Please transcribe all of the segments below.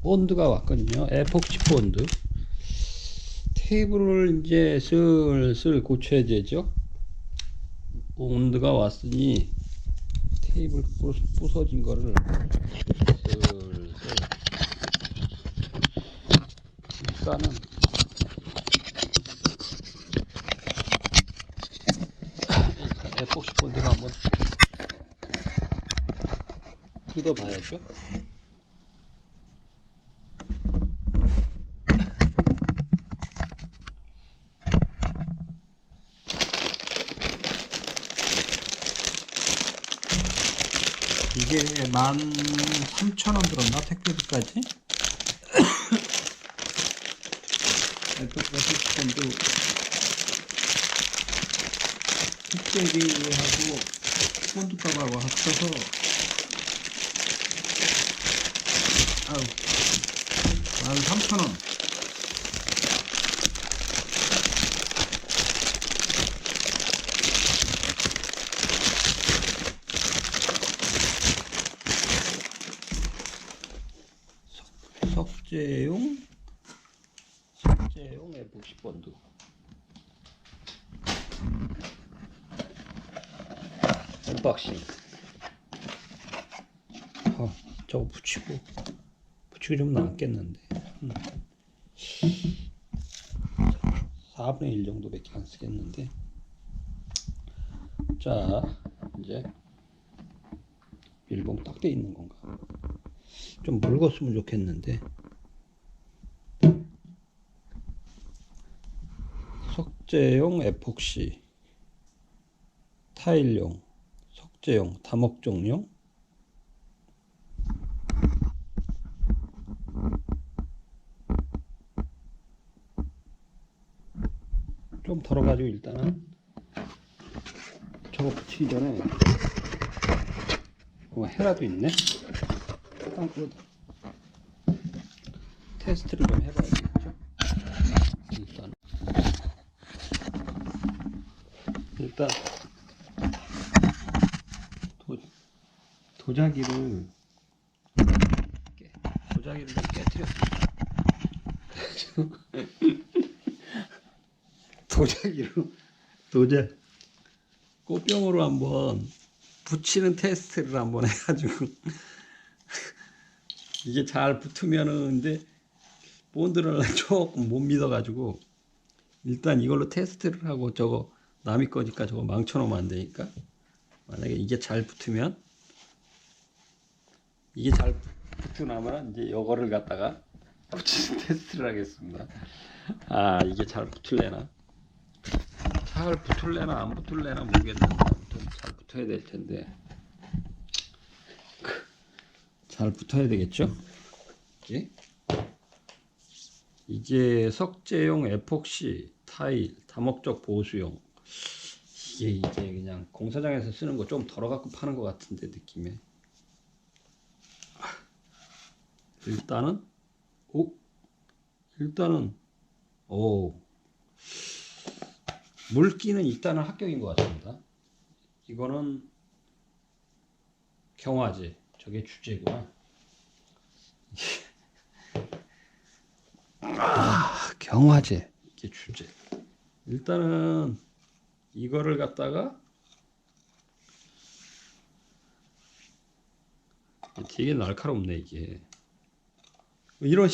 본드가 왔거든요. 에폭시 본드. 테이블을 이제 슬슬 고쳐야 되죠. 본드가 왔으니 테이블 부서진 거를 슬슬 일단은 에폭시 본드가 한번 뜯어봐야죠. 이게 13,000원 들었나? 택배비까지? 에폭시 본드 택배비하고 본드값하고 합쳐서 13,000원. 석재용 에폭시 본드. 언박싱. 저거 붙이고 좀 남겠는데 4분의 1 정도밖에 안 쓰겠는데. 자, 이제 밀봉 딱 돼 있는 건가? 좀 묽었으면 좋겠는데. 석재용 에폭시, 타일용, 석재용, 다목적용, 좀 덜어가지고 일단은 저거 붙이기 전에 헤라도 있네. 일단 그 테스트를 좀 해봐야겠죠. 일단 도자기를 좀 깨뜨렸습니다. 꽃병으로 한번 붙이는 테스트를 한번 해가지고 이게 잘 붙으면은, 근데 본드를 조금 못 믿어가지고 일단 이걸로 테스트를 하고, 저거 남의 거니까 저거 망쳐놓으면 안 되니까, 만약에 이게 잘 붙으면, 이게 잘 붙고 나면 이제 이거를 갖다가 붙이는 테스트를 하겠습니다. 이게 잘 붙을래나? 잘 붙을래나 안 붙을래나 모르겠는데 아무튼 잘 붙어야 될 텐데. 잘 붙어야 되겠죠? 이게 석재용 에폭시 타일 다목적 보수용. 이게 그냥 공사장에서 쓰는 거 좀 덜어갖고 파는 것 같은데, 느낌에. 일단은 물기는 일단은 합격인 것 같습니다. 이거는 경화제, 저게 주제구나. 경화제, 이게 주제. 일단은 이거를 갖다가 되게 날카롭네 이게. 이런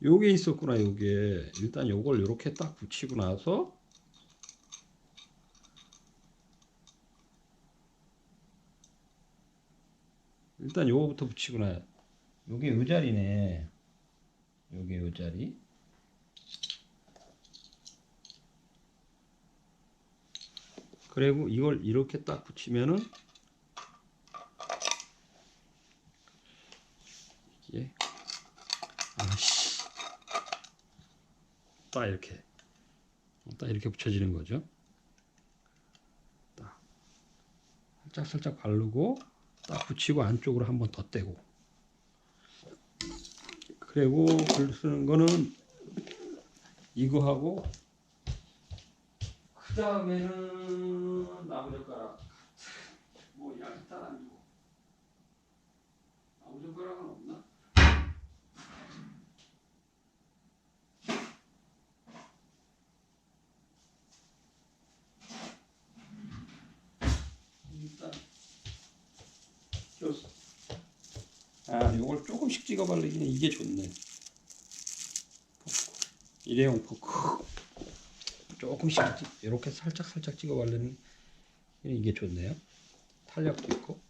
요게 있었구나. 요게 일단 요걸 요렇게 딱 붙이고 나서 일단 요거부터 붙이고 나. 요게 요 자리네. 요게 요 자리. 그리고 이걸 이렇게 딱 붙이면은 이게 딱 이렇게 붙여지는 거죠. 딱 살짝 바르고 딱 붙이고 안쪽으로 한번 더 떼고. 그리고 글 쓰는 거는 이거하고, 그 다음에는 나무젓가락 뭐 양탄 안 주고 줬어. 아, 요걸 조금씩 찍어 바르기는 이게 좋네. 일회용 포크 조금씩 이렇게 살짝 찍어 바르는 이게 좋네요. 탄력도 있고.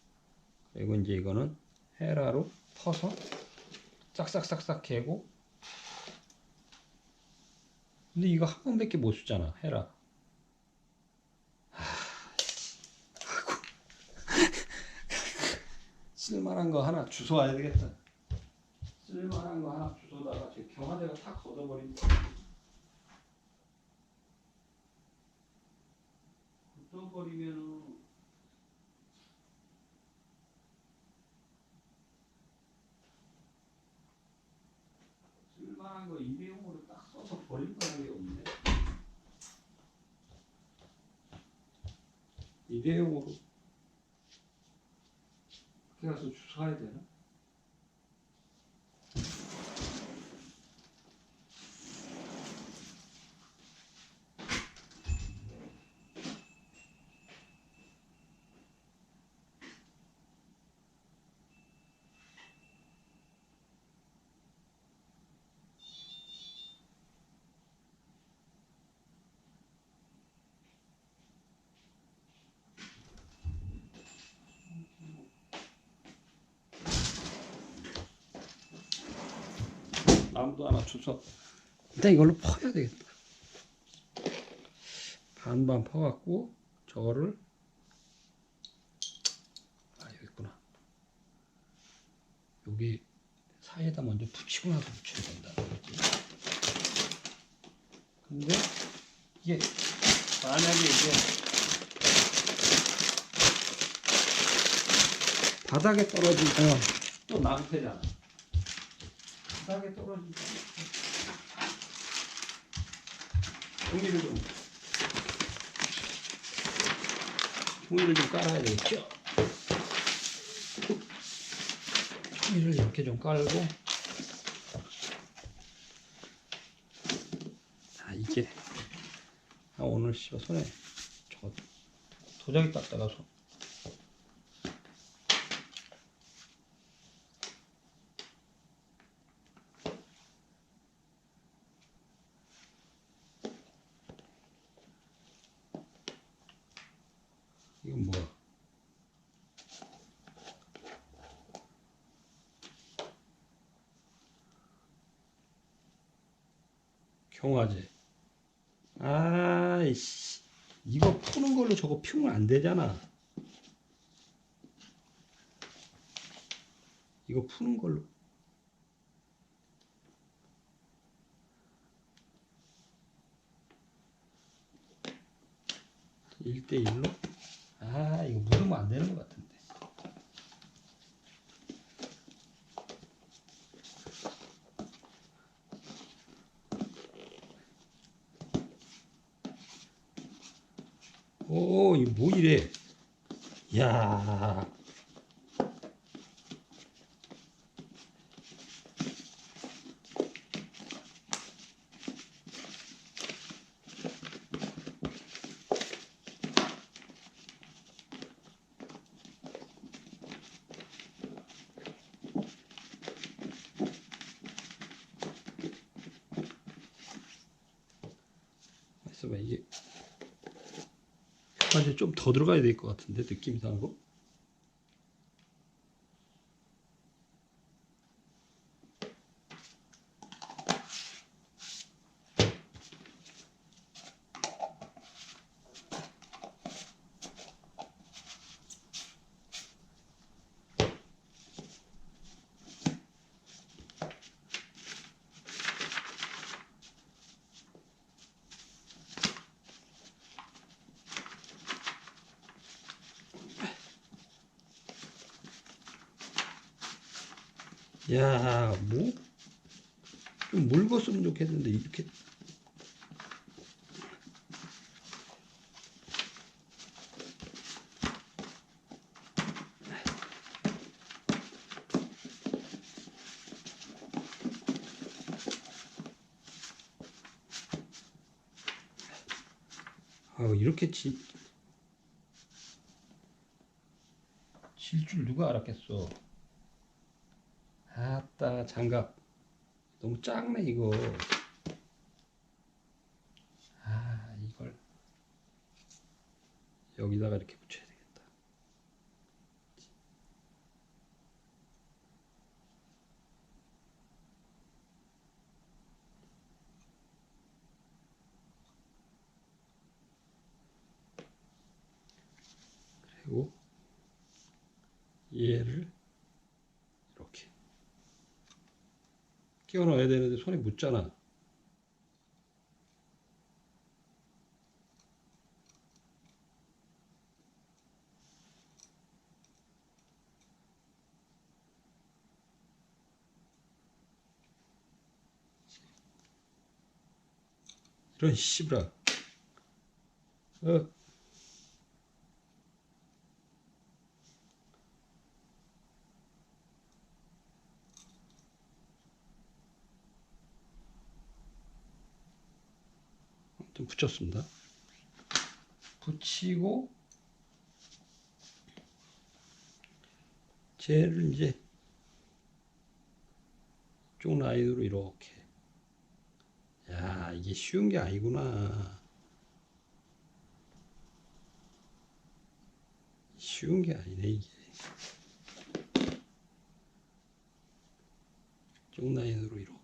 그리고 이제 이거는 헤라로 퍼서 싹싹 개고. 근데 이거 한 번밖에 못 쓰잖아, 헤라. 쓸만한 거 하나 주워와야 되겠다. 쓸만한 거 하나 주워다가 제 경화대가 탁 걷어버린. 걷어버리면은 쓸만한 거 일회용으로 딱 써서 버릴 만한 게 없네. 일회용으로 어떻게 가서 주워야 되나? 나무도 하나 주워. 일단 이걸로 퍼야 되겠다. 반반 퍼갖고 저거를 여기 있구나. 여기 사이에다 먼저 붙이고 나서 붙여야 된다. 그렇지? 근데 이게 만약에 이게 바닥에 떨어지면 또 낭패잖아. 바닥에 떨어지면 종이를 좀 깔아야 되겠죠? 종이를 이렇게 좀 깔고. 이게 오늘 손에 저 도자기 닦다가 손 이건 뭐야? 경화제. 아이씨, 이거 푸는 걸로 저거 피우면 안 되잖아. 이거 푸는 걸로. 1대1로? 이거 묻으면 안 되는 것 같은데. 오, 이거 뭐 이래. 야, 있어봐. 이게 이제 좀 더 들어가야 될 것 같은데, 느낌상으로. 야, 뭐? 좀 묽었으면 좋겠는데, 이렇게. 이렇게 붙일 줄 누가 알았겠어. 아따 장갑 너무 작네 이거. 아 이걸 여기다가 이렇게 붙여야 되겠다. 그리고 얘를 이렇게 끼워 넣어야 되는데 손이 묻잖아. 이런 씨브라. 아무튼 붙였습니다. 붙이고 쟤를 이제 쪽 라인으로 이렇게. 야 이게 쉬운 게 아니구나. 쉬운 게 아니네 이게. 쪽 라인으로 이렇게.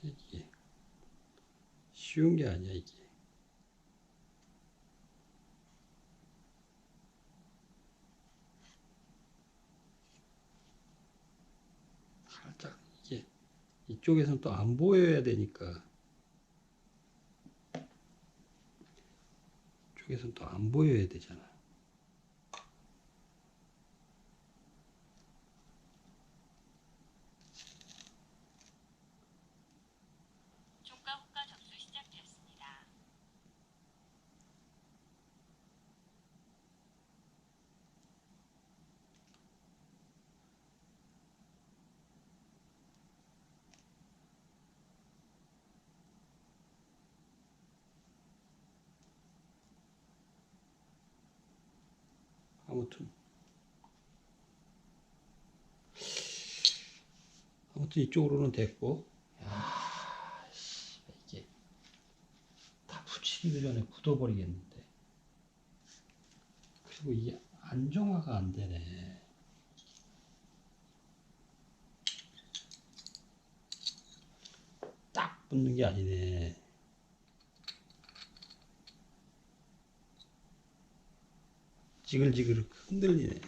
이게 쉬운 게 아니야 이게. 살짝 이게 이쪽에서는 또 안 보여야 되니까. 이쪽에서는 또 안 보여야 되잖아. 초가 호가 접수 시작되었습니다. 아무튼 이쪽으로는 됐고. 야, 이게 다 붙이기도 전에 굳어버리겠는데. 그리고 이게 안정화가 안 되네. 딱 붙는 게 아니네. 지글지글 흔들리네.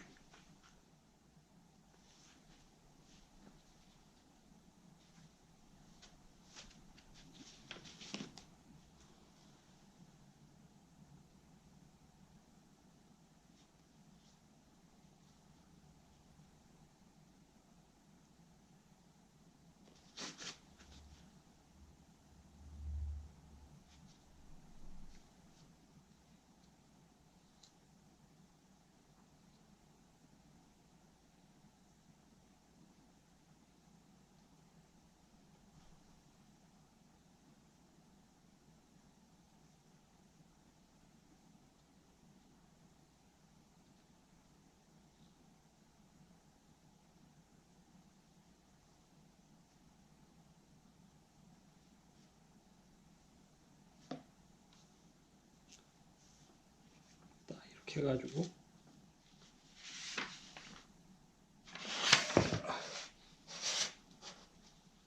딱 이렇게 해가지고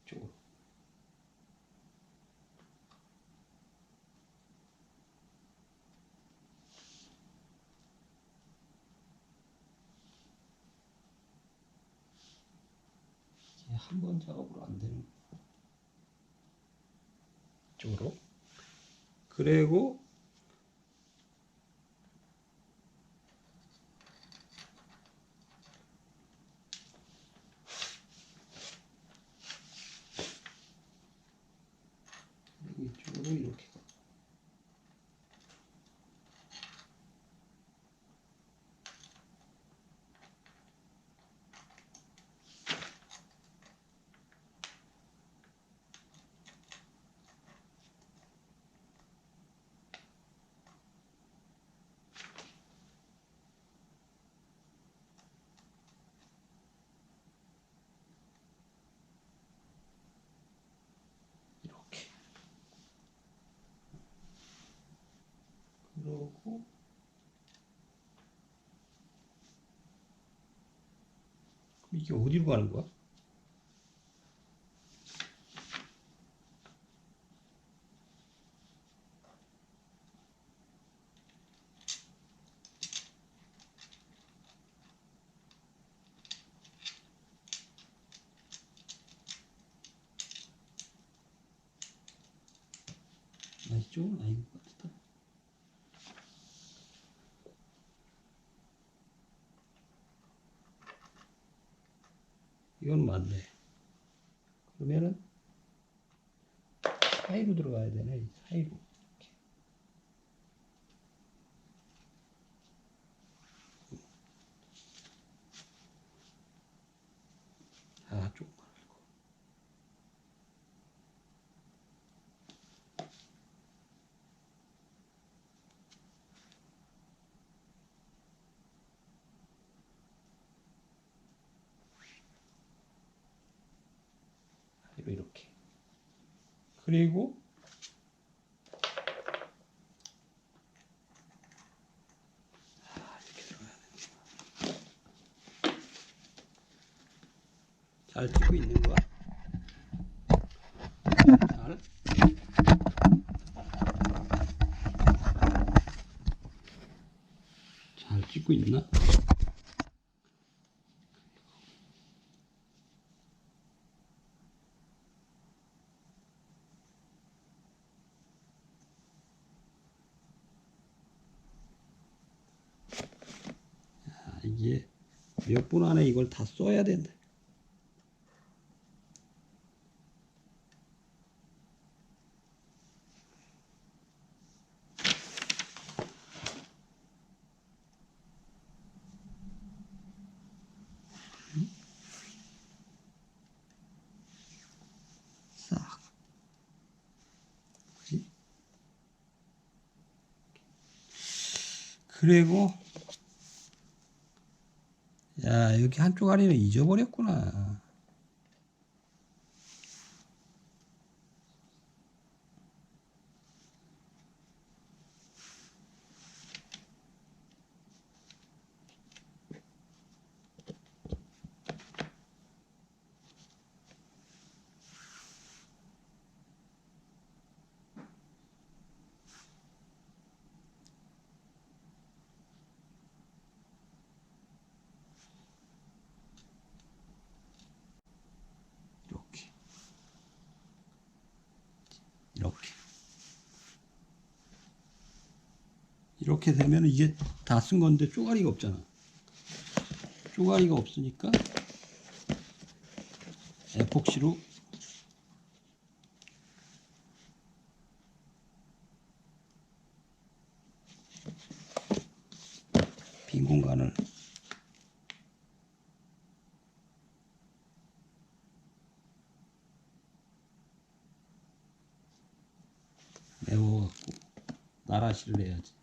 이쪽으로. 한 번 작업으로 안 되는 쪽으로. 그리고 이쪽으로 이렇게. 그러고 그럼 이게 어디로 가는 거야? 아, 이쪽은 아닌 것 같다. 이건 맞네. 그러면은 사이로 들어가야 되네. 사이로. 이렇게. 아, 조금만 하고. 사이로 이렇게. 그리고 이렇게 들어가야 돼. 잘 찍고 있는 거야? 잘. 잘 찍고 있나? 아, 이게 몇 분 안에 이걸 다 써야 된다. 싹. 그지? 그리고 야, 여기 한쪽 아리는 잊어버렸구나. 이렇게. 이렇게. 이렇게 되면 이게 다 쓴 건데 쪼가리가 없잖아. 쪼가리가 없으니까 에폭시로 빈 공간을 메워갖고 나라시를 해야지.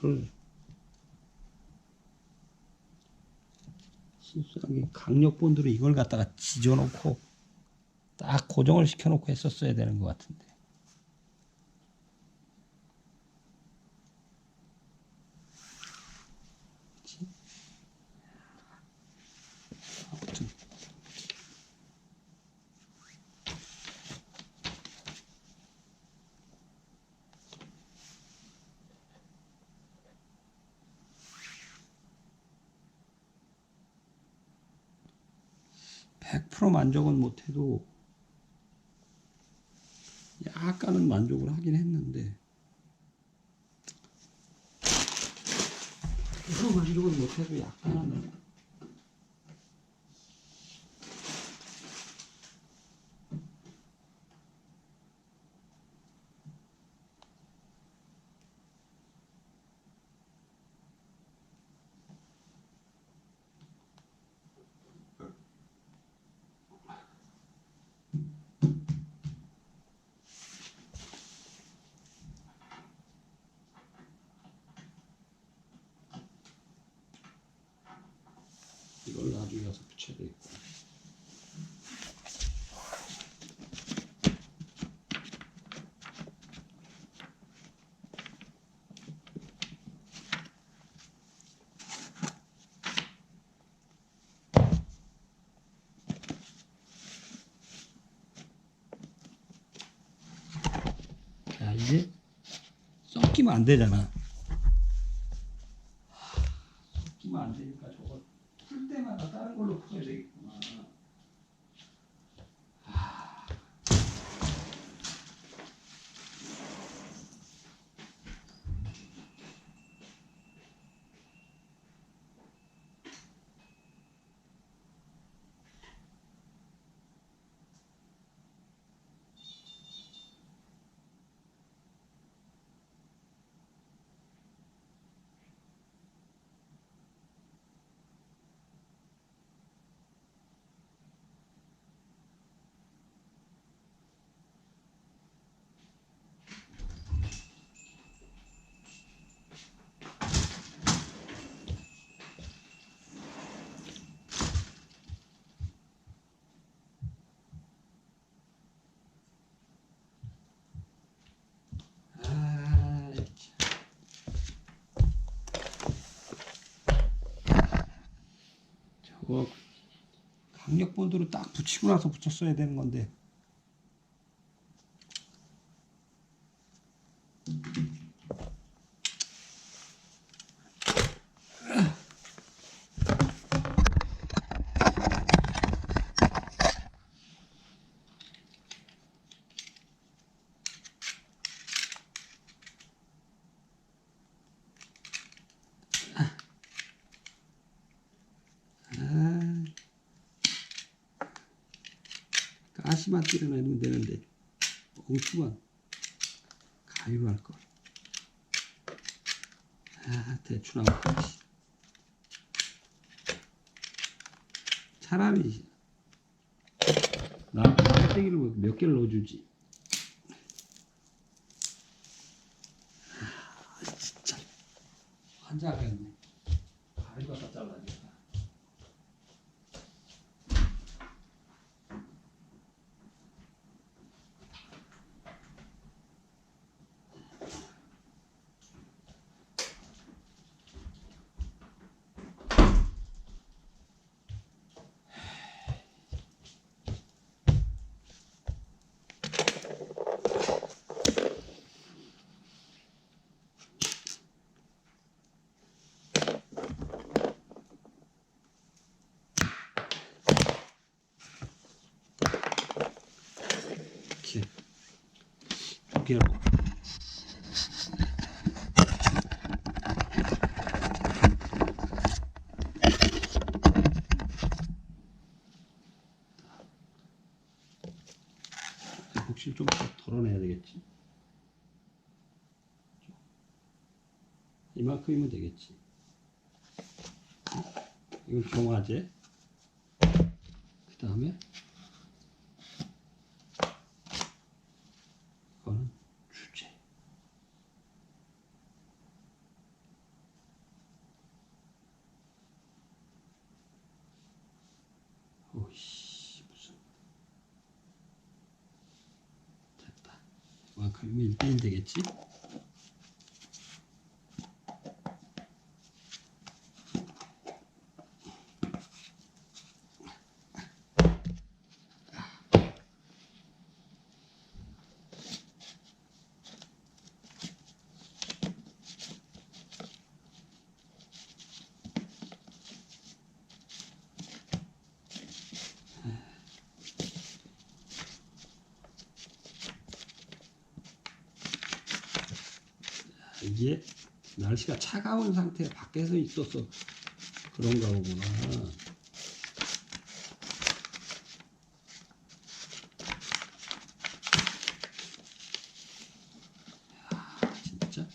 이거를 실수하게 강력본드로 이걸 갖다가 지져놓고 딱 고정을 시켜놓고 했었어야 되는 것 같은데. 아무튼 (100% 만족은 못해도) 약간은 만족을 하긴 했는데 100% 만족은 못해도 약간은 되지? 섞이면 안 되잖아. 섞이면 안 되니까 저거 풀 때마다 다른 걸로 풀어야 되겠구나. 저거 강력 본드로 딱 붙이고 나서 붙였어야 되는 건데. 가시만 찌르내면 되는데 엉뚱한 가위로 할 걸. 대충 하고 차라리 나한테 빨대기를 몇 개를 넣어주지. 진짜 환장하겠네. 가위가 다 잘라니까. 이렇게 두 개로. 혹시 좀 더 덜어내야 되겠지. 이만큼이면 되겠지. 이건 경화제. 그 다음에 이거는 주제. 오이씨 무슨 됐다. 이만큼이면 1대1 되겠지. 이게 날씨가 차가운 상태에 밖에서 있어서 그런가 보구나. 진짜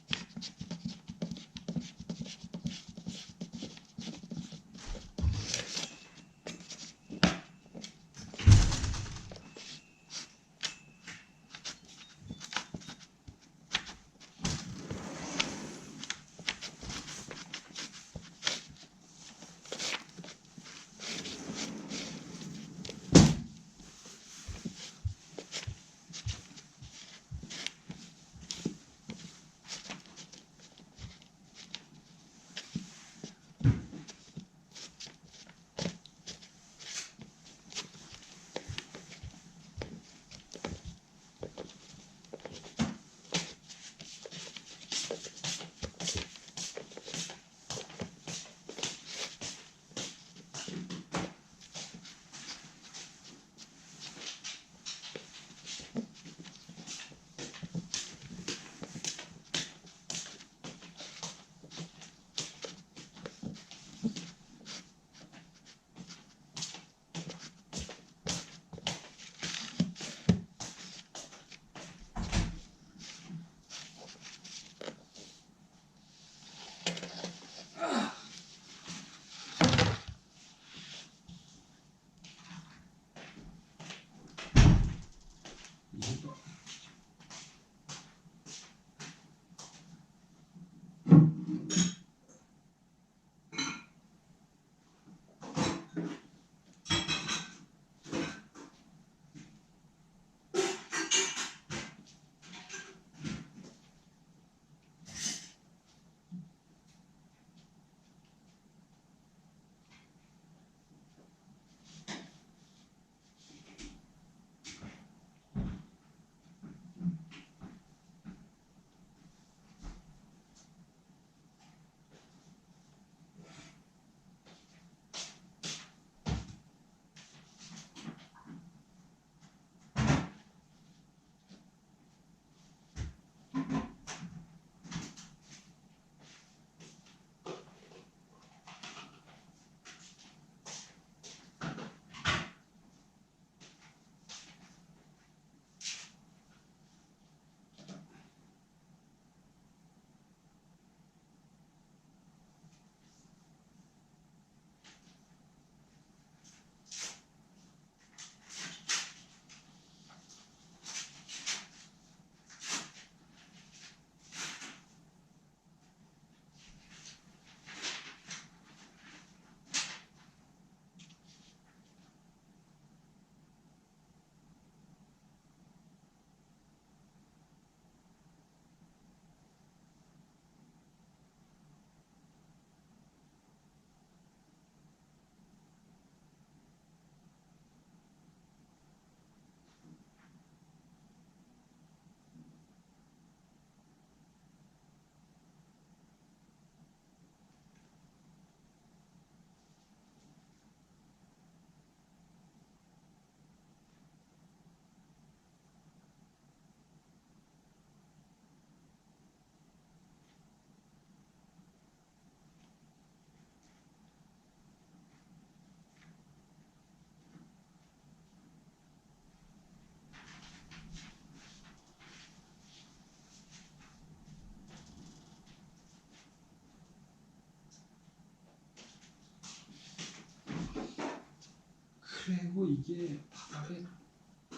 그리고 이게 바닥에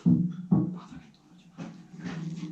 떨어지면 안 돼.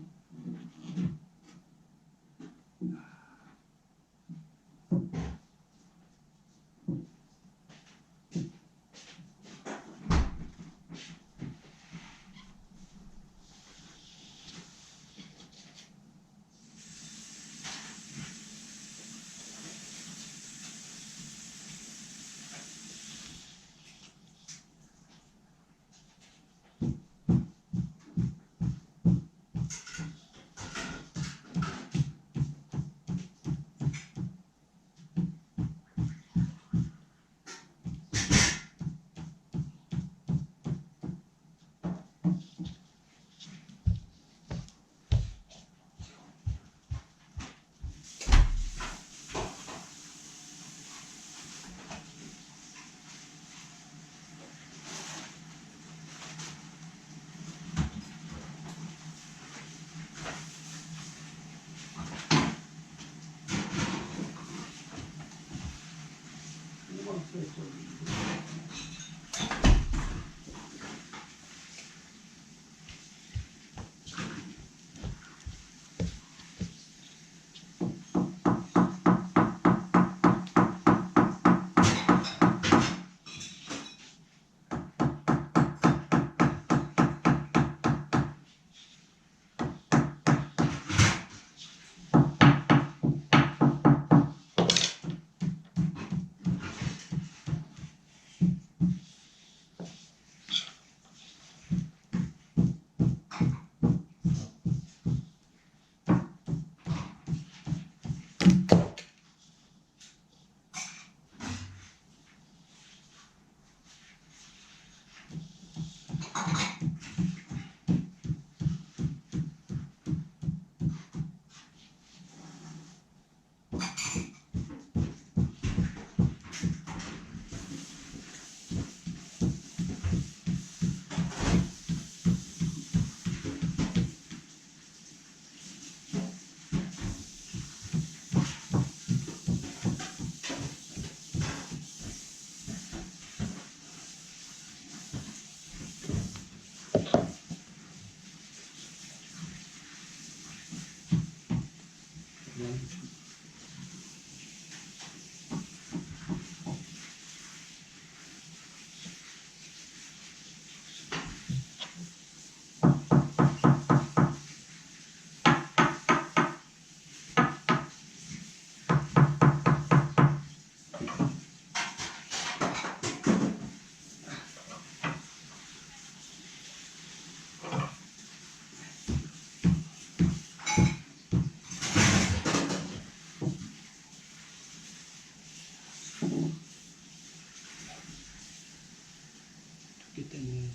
그렇기 때문에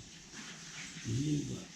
밀린 거야.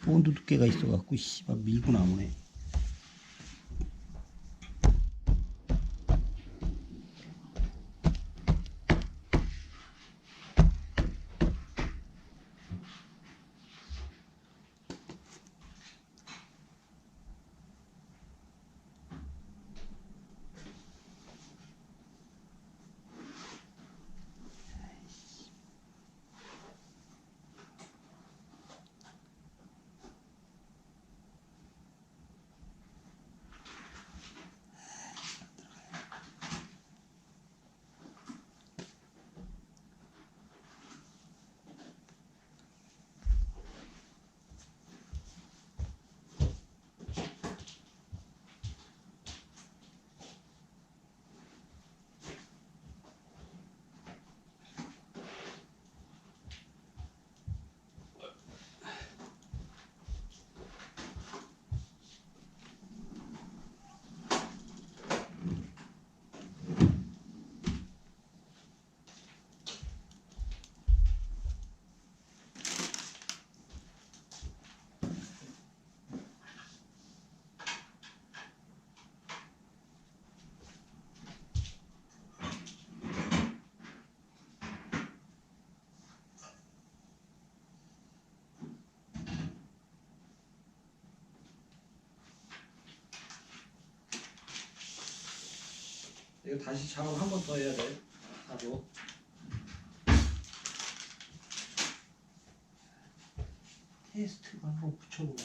본드 두께가 있어갖고 씨발 밀고 나오네. 이거 다시 작업 한 번 더 해야 돼. 나도. 테스트가 한번 붙여보면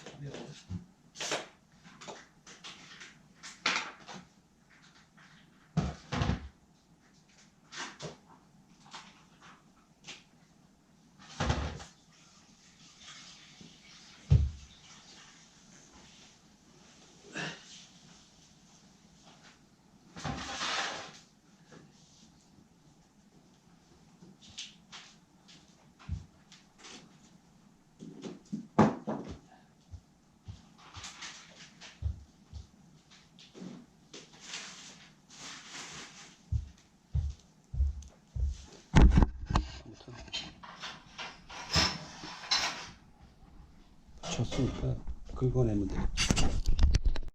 가벼워. 붙였으니까 긁어내면 돼.